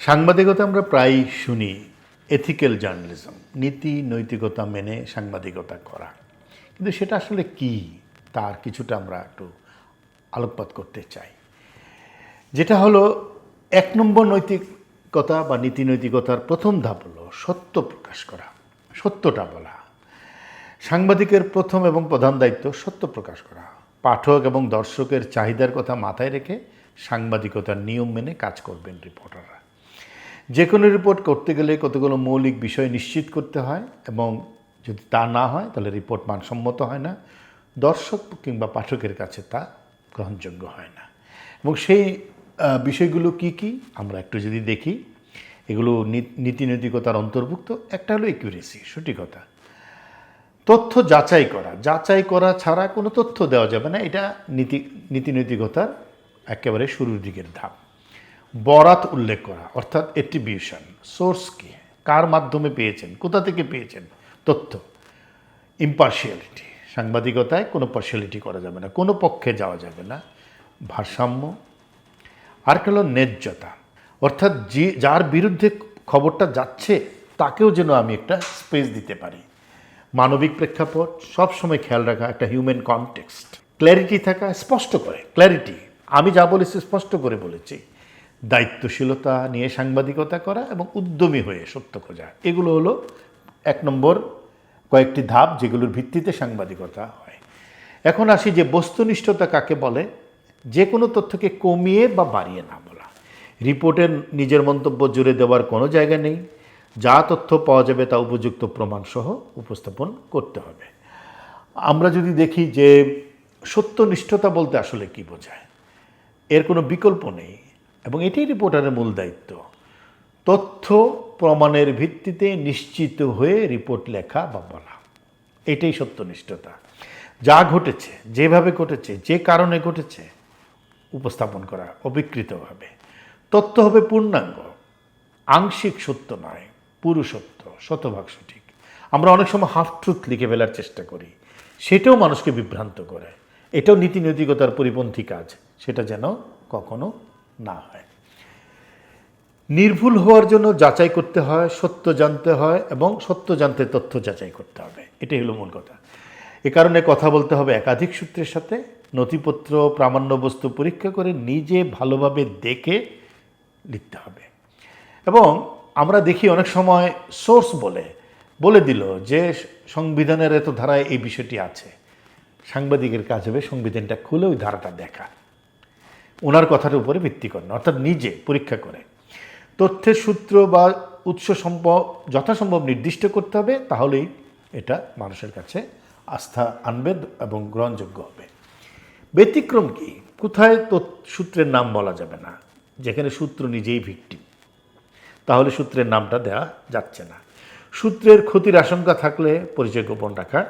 সাংবাদিকতা আমরা প্রায় শুনি এথিক্যাল জার্নালিজম, নীতি নৈতিকতা মেনে সাংবাদিকতা করা, কিন্তু সেটা আসলে কি তার কিছুটা আমরা একটু আলোকপাত করতে চাই। যেটা হলো 1 নম্বর নৈতিকতা বা নীতি নৈতিকতার প্রথম ধাপ হলো সত্য প্রকাশ করা, সত্যটা বলা। সাংবাদিকের প্রথম এবং প্রধান দায়িত্ব সত্য প্রকাশ করা। পাঠক এবং দর্শকের চাহিদার কথা মাথায় রেখে সাংবাদিকতার নিয়ম মেনে কাজ করবেন রিপোর্টাররা। যে কোনো রিপোর্ট করতে গেলে কতগুলো মৌলিক বিষয় নিশ্চিত করতে হয়, এবং যদি তা না হয় তাহলে রিপোর্ট মানসম্মত হয় না, দর্শক কিংবা পাঠকের কাছে তা গ্রহণযোগ্য হয় না। এবং সেই বিষয়গুলো কি কি আমরা একটু যদি দেখি, এগুলো নীতি নৈতিকতার অন্তর্ভুক্ত। একটা হলো একিউরেসি, সঠিকতা, তথ্য যাচাই করা ছাড়া কোনো তথ্য দেওয়া যাবে না, এটা নীতি নৈতিকতার একেবারে শুরুর দিকের ধাপ। বরাত উল্লেখ করা, অর্থাৎ অ্যাট্রিবিউশন, সোর্স কি, কার মাধ্যমে পেয়েছেন, কোথা থেকে পেয়েছেন তথ্য। ইম্পার্শিয়ালিটি, সাংবাদিকতায় কোনো পার্শিয়ালিটি করা যাবে না, কোনো পক্ষে যাওয়া যাবে না। ভারসাম্য। আর হলো ন্যায্যতা, অর্থাৎ যার বিরুদ্ধে খবরটা যাচ্ছে তাকেও যেন আমি একটা স্পেস দিতে পারি। মানবিক প্রেক্ষাপট, সবসময় খেয়াল রাখা, একটা হিউম্যান কনটেক্সট। ক্ল্যারিটি থাকা, স্পষ্ট করে, ক্ল্যারিটি, আমি যা বলেছি স্পষ্ট করে বলেছি। দায়িত্বশীলতা নিয়ে সাংবাদিকতা করা এবং উদ্যমী হয়ে সত্য খোঁজা, এগুলো হলো 1 নম্বর কয়েকটি ধাপ যেগুলোর ভিত্তিতে সাংবাদিকতা হয়। এখন আসি যে বস্তুনিষ্ঠতা কাকে বলে। যে কোনো তথ্যকে কমিয়ে বা বাড়িয়ে না বলা। রিপোর্টের নিজের মন্তব্য জুড়ে দেওয়ার কোনো জায়গা নেই। যা তথ্য পাওয়া যাবে তা উপযুক্ত প্রমাণসহ উপস্থাপন করতে হবে। আমরা যদি দেখি যে সত্যনিষ্ঠতা বলতে আসলে কি বোঝায়, এর কোনো বিকল্প নেই এবং এটাই রিপোর্টারের মূল দায়িত্ব। তথ্য প্রমাণের ভিত্তিতে নিশ্চিত হয়ে রিপোর্ট লেখা বা বলা, এটাই সত্যনিষ্ঠতা। যা ঘটেছে, যেভাবে ঘটেছে, যে কারণে ঘটেছে উপস্থাপন করা অবিকৃতভাবে। তথ্য হবে পূর্ণাঙ্গ, আংশিক সত্য নয়, পুরো সত্য, শতভাগ সঠিক। আমরা অনেক সময় হাফ ট্রুথ লিখে ফেলার চেষ্টা করি, সেটাও মানুষকে বিভ্রান্ত করে। এটাও নীতি নৈতিকতার পরিপন্থী কাজ, সেটা যেন কখনো না হয়। নির্ভুল হওয়ার জন্য যাচাই করতে হয়, সত্য জানতে হয় এবং সত্য জানতে তথ্য যাচাই করতে হবে, এটাই হলো মূল কথা। এ কারণে কথা বলতে হবে একাধিক সূত্রের সাথে, নথিপত্র প্রামাণ্য বস্তু পরীক্ষা করে নিজে ভালোভাবে দেখে লিখতে হবে। এবং আমরা দেখি অনেক সময় সোর্স বলে দিল যে সংবিধানের এত ধারায় এই বিষয়টি আছে। সাংবাদিকের কাজ হবে সংবিধানটা খুলে ওই ধারাটা দেখা, ওনার কথার উপরে ভিত্তি করে না, অর্থাৎ নিজে পরীক্ষা করে তথ্যের সূত্র বা উৎস যথাসম্ভব নির্দিষ্ট করতে হবে, তাহলেই এটা মানুষের কাছে আস্থা আনবে এবং গ্রহণযোগ্য হবে। ব্যতিক্রম কি, কোথায় সূত্রের নাম বলা যাবে না, যেখানে সূত্র নিজেই ভিকটিম, তাহলে সূত্রের নামটা দেওয়া যাচ্ছে না। সূত্রের ক্ষতির আশঙ্কা থাকলে পরিচয় গোপন রাখা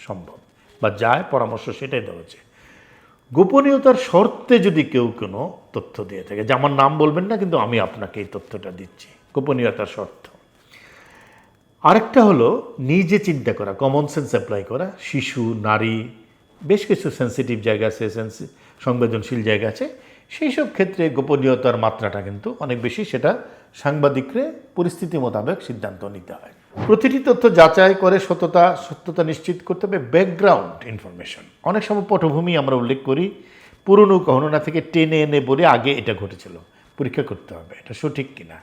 সম্ভব বা যায় পরামর্শ, সেটাই দেওয়া হচ্ছে। গোপনীয়তার শর্তে যদি কেউ কোনো তথ্য দিয়ে থাকে, যে আমার নাম বলবেন না কিন্তু আমি আপনাকে এই তথ্যটা দিচ্ছি, গোপনীয়তার শর্ত। আরেকটা হলো নিজে চিন্তা করা, কমন সেন্স অ্যাপ্লাই করা। শিশু, নারী, বেশ কিছু সেন্সিটিভ জায়গা আছে, সংবেদনশীল জায়গা আছে, সেই সব ক্ষেত্রে গোপনীয়তার মাত্রাটা কিন্তু অনেক বেশি, সেটা সাংবাদিকরে পরিস্থিতি মোতাবেক সিদ্ধান্ত নিতে হয়। প্রতিটি তথ্য যাচাই করে সত্যতা নিশ্চিত করতে হবে। ব্যাকগ্রাউন্ড ইনফরমেশন, অনেক সময় পটভূমি আমরা উল্লেখ করি, পুরনো ঘটনা থেকে টেনে এনে বলে আগে এটা ঘটেছিল, পরীক্ষা করতে হবে এটা সঠিক কিনা।